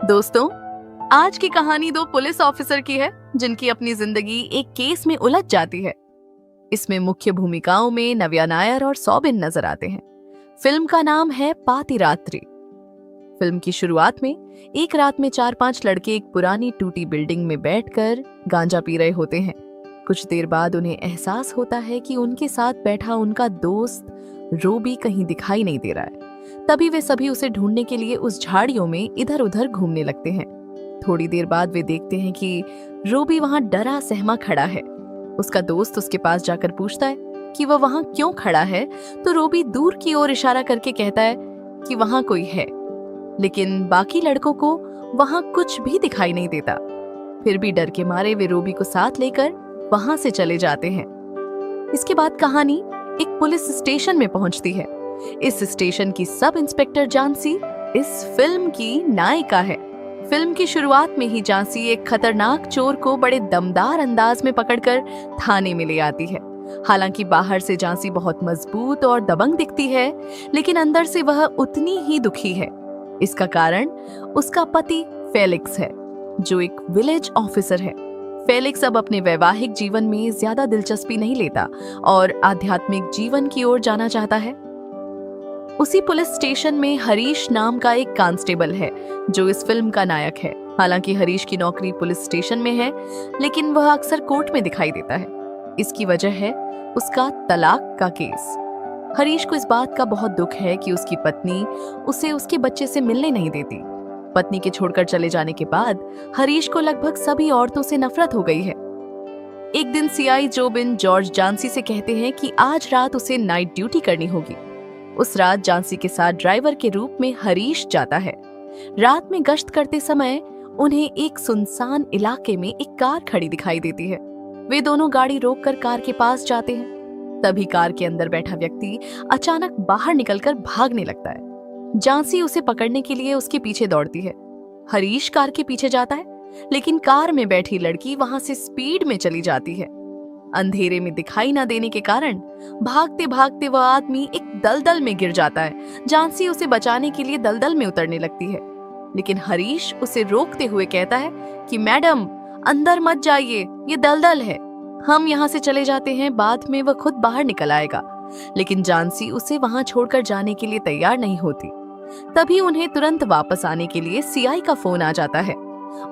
दोस्तों, आज की कहानी दो पुलिस ऑफिसर की है जिनकी अपनी जिंदगी एक केस में उलझ जाती है। इसमें मुख्य भूमिकाओं में नव्या नायर और सौबिन नजर आते हैं। फिल्म का नाम है पातिरात्रि। फिल्म की शुरुआत में एक रात में 4-5 लड़के एक पुरानी टूटी बिल्डिंग में बैठकर गांजा पी रहे होते हैं। कुछ देर बाद उन्हें एहसास होता है कि उनके साथ बैठा उनका दोस्त रोबी कहीं दिखाई नहीं दे रहा है। तभी वे सभी उसे ढूंढने के लिए उस झाड़ियों में इधर उधर घूमने लगते हैं। थोड़ी देर बाद वे देखते हैं कि रोबी वहां डरा सहमा खड़ा है। उसका दोस्त उसके पास जाकर पूछता है कि वह वहां क्यों खड़ा है, तो रोबी दूर की ओर इशारा करके कहता है कि वहां कोई है, लेकिन बाकी लड़कों को वहां कुछ भी दिखाई नहीं देता। फिर भी डर के मारे वे रोबी को साथ लेकर वहां से चले जाते हैं। इसके बाद कहानी एक पुलिस स्टेशन में पहुंचती है। इस स्टेशन की सब इंस्पेक्टर झांसी इस फिल्म की नायिका है। फिल्म की शुरुआत में ही झांसी एक खतरनाक चोर को बड़े दमदार अंदाज में पकड़कर थाने में ले आती है। हालांकि बाहर से झांसी बहुत मजबूत और दबंग दिखती है, लेकिन अंदर से वह उतनी ही दुखी है। इसका कारण उसका पति फेलिक्स है, जो एक विलेज ऑफिसर है। फेलिक्स अब अपने वैवाहिक जीवन में ज्यादा दिलचस्पी नहीं लेता और आध्यात्मिक जीवन की ओर जाना चाहता है। उसी पुलिस स्टेशन में हरीश नाम का एक कांस्टेबल है, जो इस फिल्म का नायक है। हालांकि हरीश की नौकरी पुलिस स्टेशन में है, लेकिन वह अक्सर कोर्ट में दिखाई देता है। इसकी वजह है उसका तलाक का केस। हरीश को इस बात का बहुत दुख है कि उसकी पत्नी उसे उसके बच्चे से मिलने नहीं देती। पत्नी के छोड़कर चले जाने के बाद हरीश को लगभग सभी औरतों से नफरत हो गई है। एक दिन सीआई जोबिन जॉर्ज झांसी से कहते हैं कि आज रात उसे नाइट ड्यूटी करनी होगी। उस रात झांसी के साथ ड्राइवर के रूप में हरीश जाता है। रात में गश्त करते समय उन्हें एक सुनसान इलाके में एक कार खड़ी दिखाई देती है। वे दोनों गाड़ी रोककर कार के पास जाते हैं। तभी कार के अंदर बैठा व्यक्ति अचानक बाहर निकलकर भागने लगता है। झांसी उसे पकड़ने के लिए उसके पीछे दौड़ती है। हरीश कार के पीछे जाता है, लेकिन कार में बैठी लड़की वहां से स्पीड में चली जाती है। अंधेरे में दिखाई न देने के कारण भागते भागते वह आदमी एक दलदल में गिर जाता है। झांसी उसे बचाने के लिए दलदल में उतरने लगती है, लेकिन हरीश उसे रोकते हुए कहता है कि मैडम, अंदर मत जाइए, ये दलदल है, हम यहाँ से चले जाते हैं, बाद में वह खुद बाहर निकल आएगा। लेकिन झांसी उसे वहां छोड़कर जाने के लिए तैयार नहीं होती। तभी उन्हें तुरंत वापस आने के लिए सीआई का फोन आ जाता है।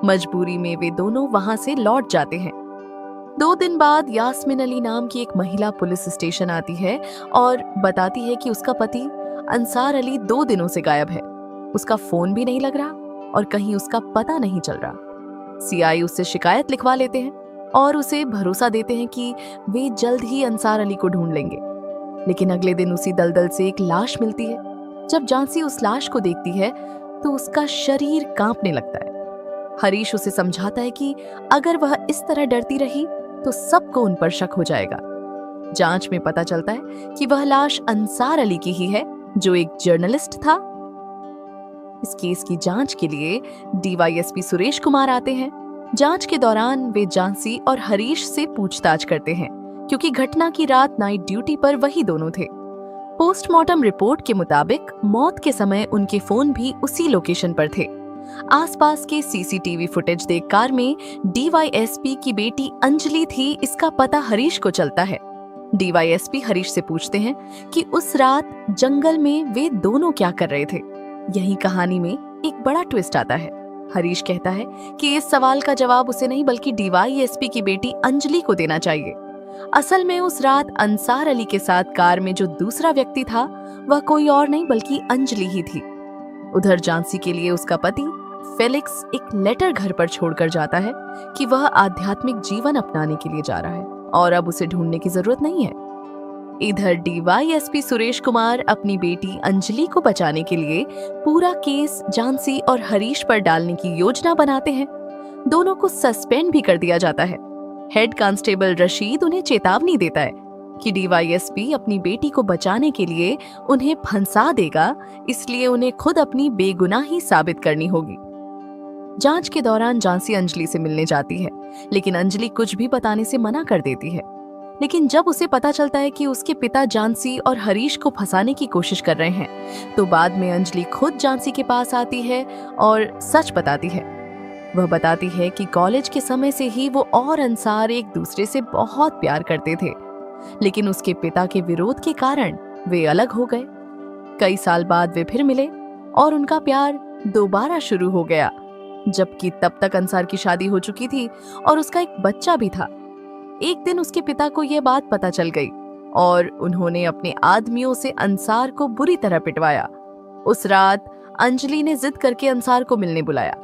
मजबूरी में वे दोनों वहां से लौट जाते हैं। 2 दिन बाद यास्मीन अली नाम की एक महिला पुलिस स्टेशन आती है और बताती है कि उसका पति अंसार अली 2 दिनों से गायब है। उसका फोन भी नहीं लग रहा और कहीं उसका पता नहीं चल रहा। सीआई उससे शिकायत लिखवा लेते हैं और उसे भरोसा देते हैं कि वे जल्द ही अंसार अली को ढूंढ लेंगे। लेकिन अगले दिन उसी दलदल से एक लाश मिलती है। जब झांसी उस लाश को देखती है तो उसका शरीर कांपने लगता है। हरीश उसे समझाता है कि अगर वह इस तरह डरती रही तो सबको उन पर शक हो जाएगा। जांच में पता चलता है कि वह लाश अंसार अली की ही है, जो एक जर्नलिस्ट था। इस केस की जांच के लिए डीवाईएसपी सुरेश कुमार आते हैं। जांच के दौरान वे झांसी और हरीश से पूछताछ करते हैं, क्योंकि घटना की रात नाइट ड्यूटी पर वही दोनों थे। पोस्टमार्टम रिपोर्ट के मुताबिक मौत के समय उनके फोन भी उसी लोकेशन पर थे। आसपास के सीसीटीवी फुटेज देख कार में डीवाईएसपी की बेटी अंजलि थी, इसका पता हरीश को चलता है। डीवाईएसपी हरीश से पूछते हैं कि उस रात जंगल में वे दोनों क्या कर रहे थे। यही कहानी में एक बड़ा ट्विस्ट आता है। हरीश कहता है कि इस सवाल का जवाब उसे नहीं बल्कि डीवाईएसपी की बेटी अंजलि को देना चाहिए। असल में उस रात अंसार अली के साथ कार में जो दूसरा व्यक्ति था वह कोई और नहीं बल्कि अंजलि ही थी। उधर झांसी के लिए उसका पति फेलिक्स एक लेटर घर पर छोड़कर जाता है कि वह आध्यात्मिक जीवन अपनाने के लिए जा रहा है और अब उसे ढूंढने की जरूरत नहीं है। इधर डीवाईएसपी सुरेश कुमार अपनी बेटी अंजलि को बचाने के लिए पूरा केस झांसी और हरीश पर डालने की योजना बनाते हैं। दोनों को सस्पेंड भी कर दिया जाता है। हेड कांस्टेबल रशीद उन्हें चेतावनी देता है कि डीवाईएसपी अपनी बेटी को बचाने के लिए उन्हें फंसा देगा, इसलिए उन्हें खुद अपनी बेगुनाही साबित करनी होगी। जांच के दौरान झांसी अंजलि से मिलने जाती है, लेकिन अंजलि कुछ भी बताने से मना कर देती है। लेकिन जब उसे पता चलता है कि उसके पिता जानसी और हरीश को फंसाने की कोशिश कर रहे हैं, तो बाद में अंजलि खुद जानसी के पास आती है और सच बताती है। वह बताती है कि कॉलेज के समय से ही वो और अंसार एक दूसरे से बहुत प्यार करते थे, लेकिन उसके पिता के विरोध के कारण वे अलग हो गए। कई साल बाद वे फिर मिले और उनका प्यार दोबारा शुरू हो गया, जबकि तब तक अंसार की शादी हो चुकी थी और उसका एक बच्चा भी था। एक दिन उसके पिता को यह बात पता चल गई और उन्होंने अपने आदमियों से अंसार को बुरी तरह पिटवाया। उस रात अंजलि ने जिद करके अंसार को मिलने बुलाया।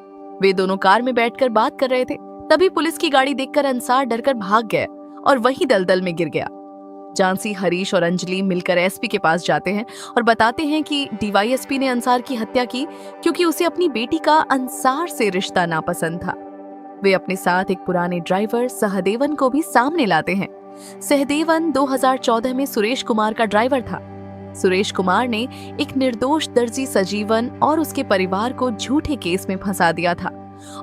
वे दोनों कार में बैठकर बात कर रहे थे। तभी पुलिस की गाड़ी देखकर अंसार डरकर भाग गया और वही दलदल में गिर गया। जानसी, हरीश और अंजलि मिलकर एसपी के पास जाते हैं और बताते हैं कि डीवाईएसपी ने अंसार की हत्या की क्योंकि उसे अपनी बेटी का अंसार से रिश्ता नापसंद था। वे अपने साथ एक पुराने ड्राइवर सहदेवन को भी सामने लाते हैं। सहदेवन 2014 में सुरेश कुमार का ड्राइवर था। सुरेश कुमार ने एक निर्दोष दर्जी सजीवन और उसके परिवार को झूठे केस में फंसा दिया था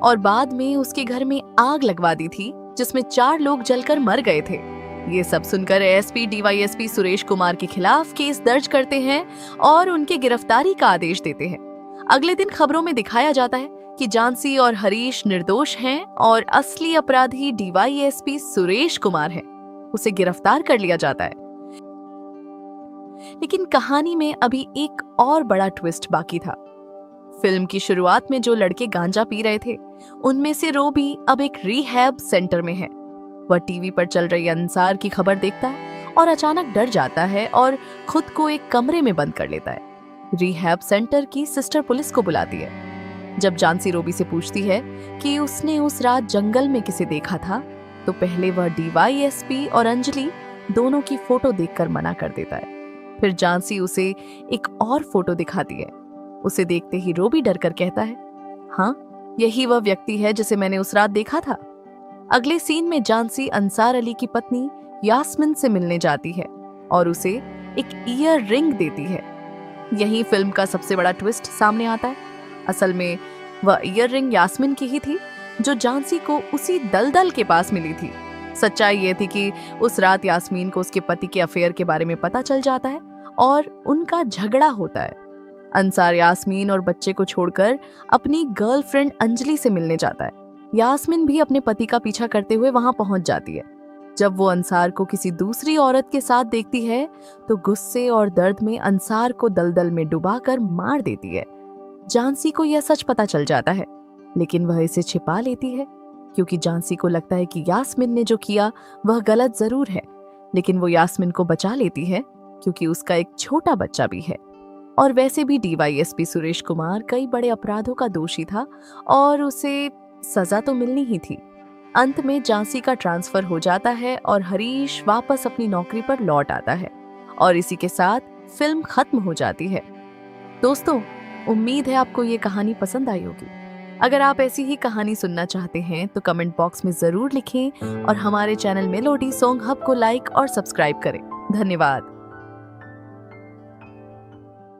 और बाद में उसके घर में आग लगवा दी थी, जिसमें 4 लोग जलकर मर गए थे। ये सब सुनकर एसपी डीवाईएसपी सुरेश कुमार के खिलाफ केस दर्ज करते हैं और उनके गिरफ्तारी का आदेश देते हैं। अगले दिन खबरों में दिखाया जाता है कि जानसी और हरीश निर्दोष हैं और असली अपराधी डीवाईएसपी सुरेश कुमार है। उसे गिरफ्तार कर लिया जाता है। लेकिन कहानी में अभी एक और बड़ा ट्विस्ट बाकी था। फिल्म की शुरुआत में जो लड़के गांजा पी रहे थे, उनमें से रोबी अब एक रिहैब सेंटर में है। वह टीवी पर चल रही अंसार की खबर देखता है और अचानक डर जाता है और खुद को एक कमरे में बंद कर लेता है। रिहैब सेंटर की सिस्टर पुलिस को बुलाती है। जब जानसी रोबी से पूछती है कि उसने उस रात जंगल में किसे देखा था, तो पहले वह डीवाईएसपी और अंजलि दोनों की फोटो देखकर मना कर देता है। फिर जानसी उसे एक और फोटो दिखाती है। उसे देखते ही रोबी डरकर कहता है, हाँ, यही वह व्यक्ति है जिसे मैंने उस रात देखा था। अगले सीन में जानसी अंसार अली की पत्नी यास्मिन से मिलने जाती है और उसे एक ईयर रिंग देती है। यही फिल्म का सबसे बड़ा ट्विस्ट सामने आता है। असल में वह ईयर रिंग यास्मिन की ही थी, जो जानसी को उसी दलदल के पास मिली थी। सच्चाई ये थी कि उस रात यास्मीन को उसके पति के अफेयर के बारे में पता चल जाता है और उनका झगड़ा होता है। अंसार यास्मीन और बच्चे को छोड़कर अपनी गर्लफ्रेंड अंजलि से मिलने जाता है। यास्मीन भी अपने पति का पीछा करते हुए वहां पहुंच जाती है। जब वो अंसार को किसी दूसरी औरत के साथ देखती है, तो गुस्से और दर्द में अंसार को दलदल में डुबाकर मार देती है। जानसी को यह सच पता चल जाता है, लेकिन वह इसे छिपा लेती है क्योंकि जानसी को लगता है कि यास्मीन ने जो किया वह गलत जरूर है, लेकिन वो यास्मीन को बचा लेती है क्योंकि उसका एक छोटा बच्चा भी है। और वैसे भी डीवाईएसपी सुरेश कुमार कई बड़े अपराधों का दोषी था और उसे सजा तो मिलनी ही थी। अंत में जानसी का ट्रांसफर हो जाता है और हरीश वापस अपनी नौकरी पर लौट आता है और इसी के साथ फिल्म खत्म हो जाती है। दोस्तों, उम्मीद है आपको ये कहानी पसंद आई होगी। अगर आप ऐसी ही कहानी सुनना चाहते हैं तो कमेंट बॉक्स में जरूर लिखें और हमारे चैनल मेलोडी सॉन्ग हब को लाइक और सब्सक्राइब करें। धन्यवाद।